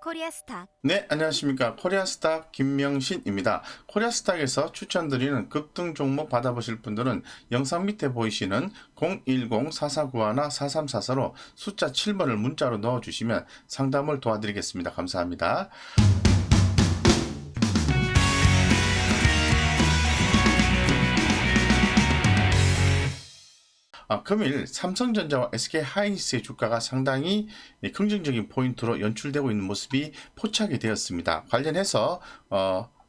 코리아스탁. 네, 안녕하십니까. 코리아스탁 김명신입니다. 코리아스탁에서 추천드리는 급등 종목 받아보실 분들은 영상 밑에 보이시는 010-4491-4344로 숫자 7번을 문자로 넣어주시면 상담을 도와드리겠습니다. 감사합니다. 금일 삼성전자와 SK하이닉스의 주가가 상당히 긍정적인 포인트로 연출되고 있는 모습이 포착이 되었습니다. 관련해서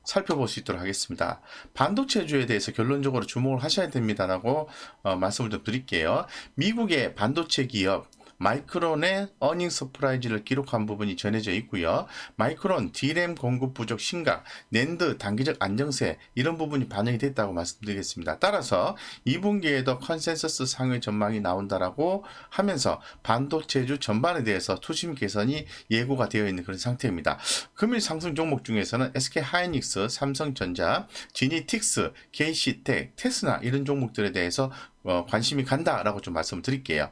살펴볼 수 있도록 하겠습니다. 반도체주에 대해서 결론적으로 주목을 하셔야 됩니다라고 말씀을 좀 드릴게요. 미국의 반도체 기업 마이크론의 어닝 서프라이즈를 기록한 부분이 전해져 있고요. 마이크론 D램 공급 부족 심각, 낸드 단기적 안정세 이런 부분이 반영이 됐다고 말씀드리겠습니다. 따라서 2분기에도 컨센서스 상회 전망이 나온다라고 하면서 반도체주 전반에 대해서 투심 개선이 예고가 되어 있는 그런 상태입니다. 금일 상승 종목 중에서는 SK하이닉스, 삼성전자, 지니틱스, KC텍, 테스나 이런 종목들에 대해서 관심이 간다라고 좀 말씀을 드릴게요.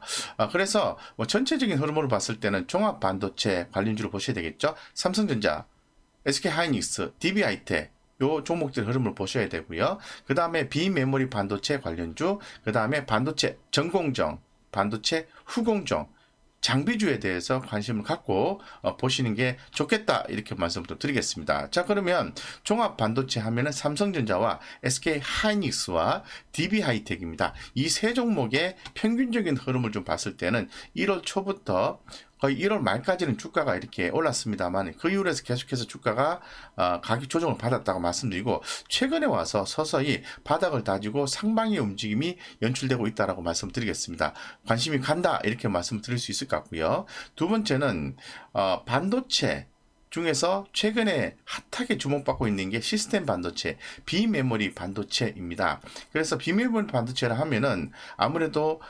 그래서 전체적인 흐름으로 봤을 때는 종합 반도체 관련주로 보셔야 되겠죠. 삼성전자, SK하이닉스, DB하이텍 요 종목들 흐름을 보셔야 되고요. 그 다음에 비메모리 반도체 관련주, 그 다음에 반도체 전공정, 반도체 후공정 장비주에 대해서 관심을 갖고 보시는 게 좋겠다 이렇게 말씀을 드리겠습니다. 자, 그러면 종합 반도체 하면은 삼성전자와 SK하이닉스와 DB하이텍입니다. 이 세 종목의 평균적인 흐름을 좀 봤을 때는 1월 초부터 거의 1월 말까지는 주가가 이렇게 올랐습니다만 그 이후로 해서 계속해서 주가가 가격 조정을 받았다고 말씀드리고 최근에 와서 서서히 바닥을 다지고 상방의 움직임이 연출되고 있다고 말씀드리겠습니다. 관심이 간다 이렇게 말씀드릴 수 있을 것 같고요. 두 번째는 반도체 중에서 최근에 핫하게 주목받고 있는 게 시스템 반도체, 비메모리 반도체입니다. 그래서 비메모리 반도체를 하면은 아무래도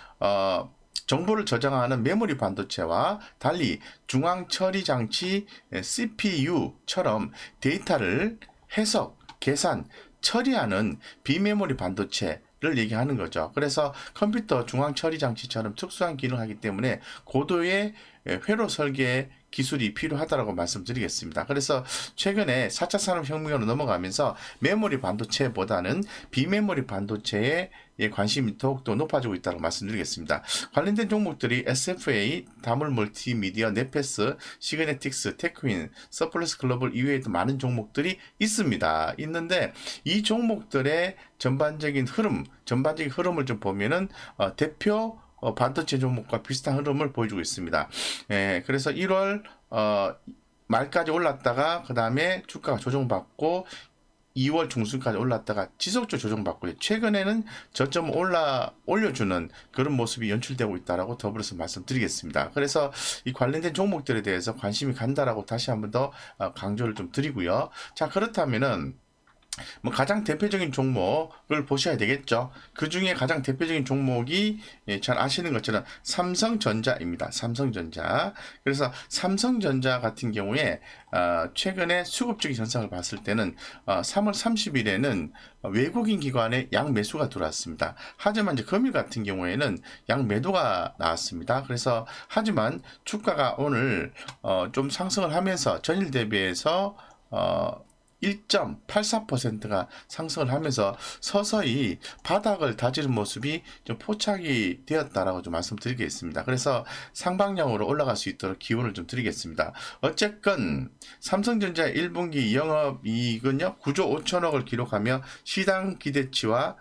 정보를 저장하는 메모리 반도체와 달리 중앙 처리 장치 CPU처럼 데이터를 해석, 계산, 처리하는 비메모리 반도체를 얘기하는 거죠. 그래서 컴퓨터 중앙 처리 장치처럼 특수한 기능을 하기 때문에 고도의 회로 설계 기술이 필요하다고 말씀드리겠습니다. 그래서 최근에 4차 산업혁명으로 넘어가면서 메모리 반도체보다는 비메모리 반도체에 관심이 더욱더 높아지고 있다고 말씀드리겠습니다. 관련된 종목들이 SFA, 다물 멀티미디어, 네페스, 시그네틱스, 테크윈, 서플러스 글로벌 이외에도 많은 종목들이 있는데 이 종목들의 전반적인 흐름을 좀 보면은 대표 반도체 종목과 비슷한 흐름을 보여주고 있습니다. 그래서 1월 말까지 올랐다가 그 다음에 주가가 조정받고 2월 중순까지 올랐다가 지속적으로 조정받고요. 최근에는 저점을 올려주는 그런 모습이 연출되고 있다라고 더불어서 말씀드리겠습니다. 그래서 이 관련된 종목들에 대해서 관심이 간다라고 다시 한번 더 강조를 좀 드리고요. 자, 그렇다면은 가장 대표적인 종목을 보셔야 되겠죠. 그 중에 가장 대표적인 종목이 잘 아시는 것처럼 삼성전자입니다. 삼성전자. 그래서 삼성전자 같은 경우에 최근에 수급적인 현상을 봤을 때는 3월 30일에는 외국인 기관의 양매수가 들어왔습니다. 하지만 이제 금일 같은 경우에는 양매도가 나왔습니다. 그래서 하지만 주가가 오늘 좀 상승을 하면서 전일 대비해서 1.84%가 상승을 하면서 서서히 바닥을 다지는 모습이 좀 포착이 되었다라고 좀 말씀드리겠습니다. 그래서 상방향으로 올라갈 수 있도록 기원을 좀 드리겠습니다. 어쨌건 삼성전자 1분기 영업이익은요 9조 5천억을 기록하며 시장 기대치를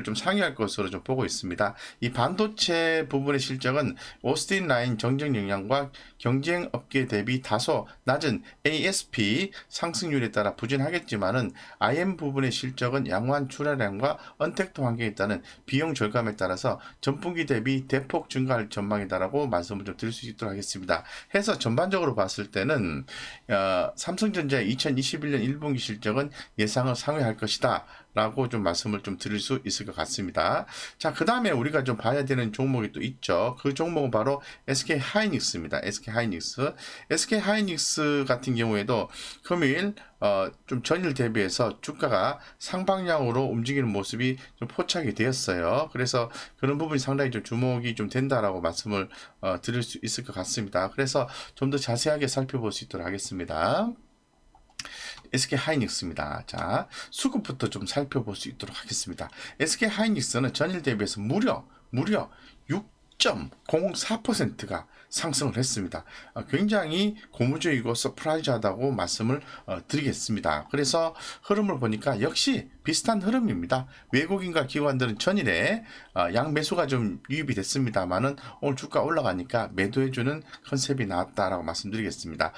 좀 상회할 것으로 좀 보고 있습니다. 이 반도체 부분의 실적은 오스틴 라인 정책 영향과 경쟁 업계 대비 다소 낮은 ASP 상승률에 따라 부진하겠지만은 IM 부분의 실적은 양호한 출하량과 언택트 환경에 따른 비용 절감에 따라서 전분기 대비 대폭 증가할 전망이다라고 말씀을 좀 드릴 수 있도록 하겠습니다. 해서 전반적으로 봤을 때는 삼성전자의 2021년 1분기 실적은 예상을 상회할 것이다 라고 좀 말씀을 좀 드릴 수 있을 것 같습니다. 자, 그 다음에 우리가 좀 봐야 되는 종목이 또 있죠. 그 종목은 바로 SK 하이닉스입니다. SK 하이닉스. SK 하이닉스 같은 경우에도 금일 좀 전일 대비해서 주가가 상방향으로 움직이는 모습이 좀 포착이 되었어요. 그래서 그런 부분이 상당히 좀 주목이 좀 된다라고 말씀을 드릴 수 있을 것 같습니다. 그래서 좀 더 자세하게 살펴볼 수 있도록 하겠습니다. SK 하이닉스입니다. 자, 수급부터 좀 살펴볼 수 있도록 하겠습니다. SK 하이닉스는 전일 대비해서 무려 6.04%가 상승을 했습니다. 굉장히 고무적이고 서프라이즈하다고 말씀을 드리겠습니다. 그래서 흐름을 보니까 역시 비슷한 흐름입니다. 외국인과 기관들은 전일에 양매수가 좀 유입이 됐습니다만은 오늘 주가 올라가니까 매도해주는 컨셉이 나왔다라고 말씀드리겠습니다.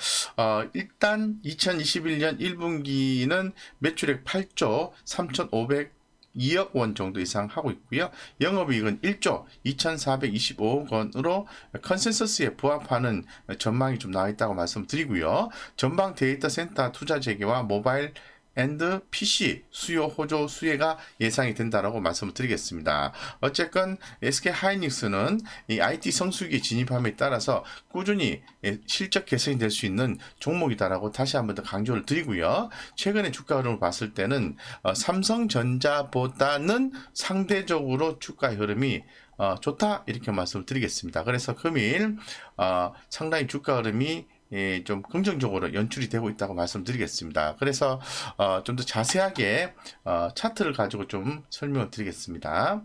일단 2021년 1분기는 매출액 8조 3,502억 원 정도 이상 하고 있고요. 영업이익은 1조 2,425억 원으로 컨센서스에 부합하는 전망이 좀 나와 있다고 말씀드리고요. 전방 데이터 센터 투자 재개와 모바일 앤드 PC 수요 호조 수혜가 예상이 된다라고 말씀을 드리겠습니다. 어쨌건 SK 하이닉스는 이 IT 성수기에 진입함에 따라서 꾸준히 실적 개선이 될 수 있는 종목이다라고 다시 한번 더 강조를 드리고요. 최근에 주가 흐름을 봤을 때는 삼성전자보다는 상대적으로 주가 흐름이 좋다 이렇게 말씀을 드리겠습니다. 그래서 금일 상당히 주가 흐름이 좀 긍정적으로 연출이 되고 있다고 말씀드리겠습니다. 그래서 좀 더 자세하게 차트를 가지고 좀 설명을 드리겠습니다.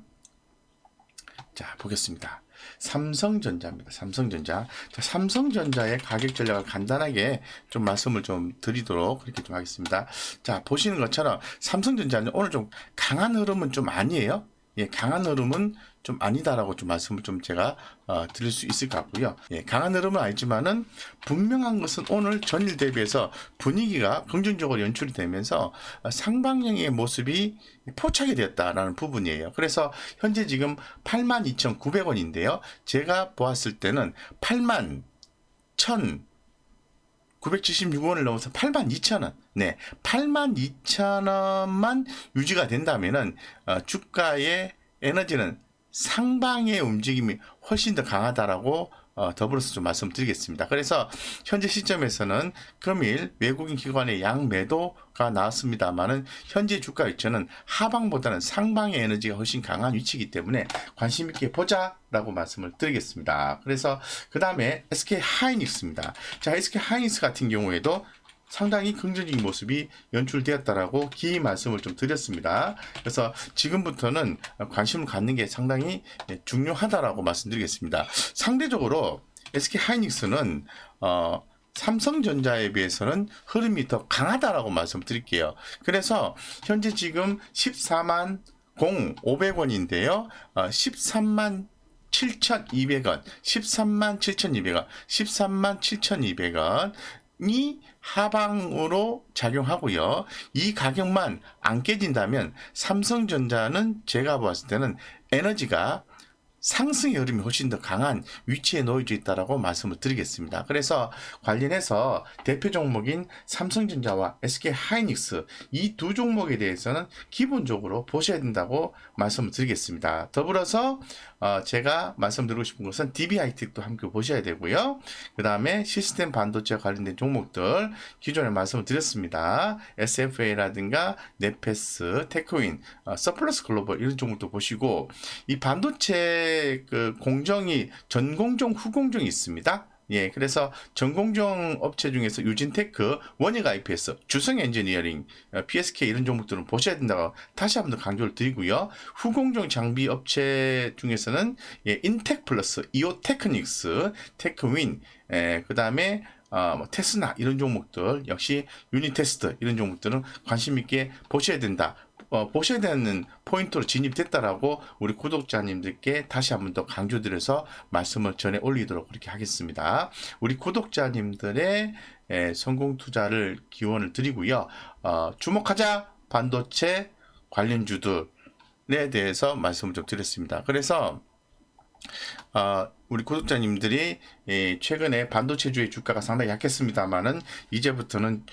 자, 보겠습니다. 삼성전자입니다. 삼성전자. 자, 삼성전자의 가격 전략을 간단하게 좀 말씀을 좀 드리도록 그렇게 좀 하겠습니다. 자, 보시는 것처럼 삼성전자는 오늘 좀 강한 흐름은 좀 아니에요. 예, 강한 흐름은 좀 아니다라고 좀 말씀을 좀 제가 드릴 수 있을 것 같고요. 예, 강한 흐름은 아니지만은 분명한 것은 오늘 전일 대비해서 분위기가 긍정적으로 연출이 되면서 상방향의 모습이 포착이 되었다라는 부분이에요. 그래서 현재 지금 82,900원인데요. 제가 보았을 때는 81,976원을 넘어서 82,000원. 네, 82,000원만 유지가 된다면은 주가의 에너지는 상방의 움직임이 훨씬 더 강하다라고 더불어서 좀 말씀드리겠습니다. 그래서 현재 시점에서는 금일 외국인 기관의 양매도가 나왔습니다만은 현재 주가 위치는 하방보다는 상방의 에너지가 훨씬 강한 위치이기 때문에 관심 있게 보자라고 말씀을 드리겠습니다. 그래서 그 다음에 SK 하이닉스입니다. 자, SK 하이닉스 같은 경우에도 상당히 긍정적인 모습이 연출되었다라고 기 말씀을 좀 드렸습니다. 그래서 지금부터는 관심을 갖는 게 상당히 중요하다라고 말씀드리겠습니다. 상대적으로 SK 하이닉스는 삼성전자에 비해서는 흐름이 더 강하다라고 말씀드릴게요. 그래서 현재 지금 14만 500원인데요. 13만 7,200원, 13만 7,200원, 13만 7,200원 이 하방으로 작용하고요. 이 가격만 안 깨진다면 삼성전자는 제가 봤을 때는 에너지가 상승의 흐름이 훨씬 더 강한 위치에 놓여져 있다라고 말씀을 드리겠습니다. 그래서 관련해서 대표 종목인 삼성전자와 SK 하이닉스 이 두 종목에 대해서는 기본적으로 보셔야 된다고 말씀을 드리겠습니다. 더불어서 제가 말씀드리고 싶은 것은 DB하이텍도 함께 보셔야 되고요. 그 다음에 시스템 반도체와 관련된 종목들 기존에 말씀을 드렸습니다. SFA라든가 네페스, 테크윈, 서플러스 글로벌 이런 종목도 보시고 이 반도체 그 공정이 전공정, 후공정이 있습니다. 예, 그래서 전공정 업체 중에서 유진테크, 원익 IPS, 주성 엔지니어링, PSK 이런 종목들은 보셔야 된다고 다시 한번 더 강조를 드리고요. 후공정 장비 업체 중에서는 인텍플러스, 이오테크닉스, 테크윈, 그 다음에 테스나 이런 종목들 역시 유니테스트 이런 종목들은 관심 있게 보셔야 된다. 보셔야 되는 포인트로 진입됐다라고 우리 구독자님들께 다시 한번 더 강조드려서 말씀을 전해 올리도록 그렇게 하겠습니다. 우리 구독자님들의 성공 투자를 기원을 드리고요. 주목하자 반도체 관련주들에 대해서 말씀을 좀 드렸습니다. 그래서 우리 구독자님들이 최근에 반도체주의 주가가 상당히 약했습니다만은 이제부터는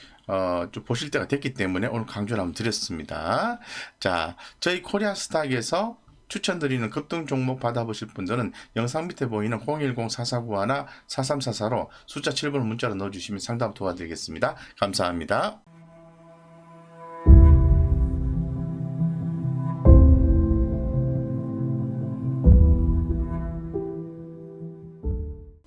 좀 보실 때가 됐기 때문에 오늘 강조를 한번 드렸습니다. 자, 저희 코리아 스탁에서 추천드리는 급등 종목 받아보실 분들은 영상 밑에 보이는 010-4491-4344로 숫자 7번을 문자로 넣어주시면 상담 도와드리겠습니다. 감사합니다.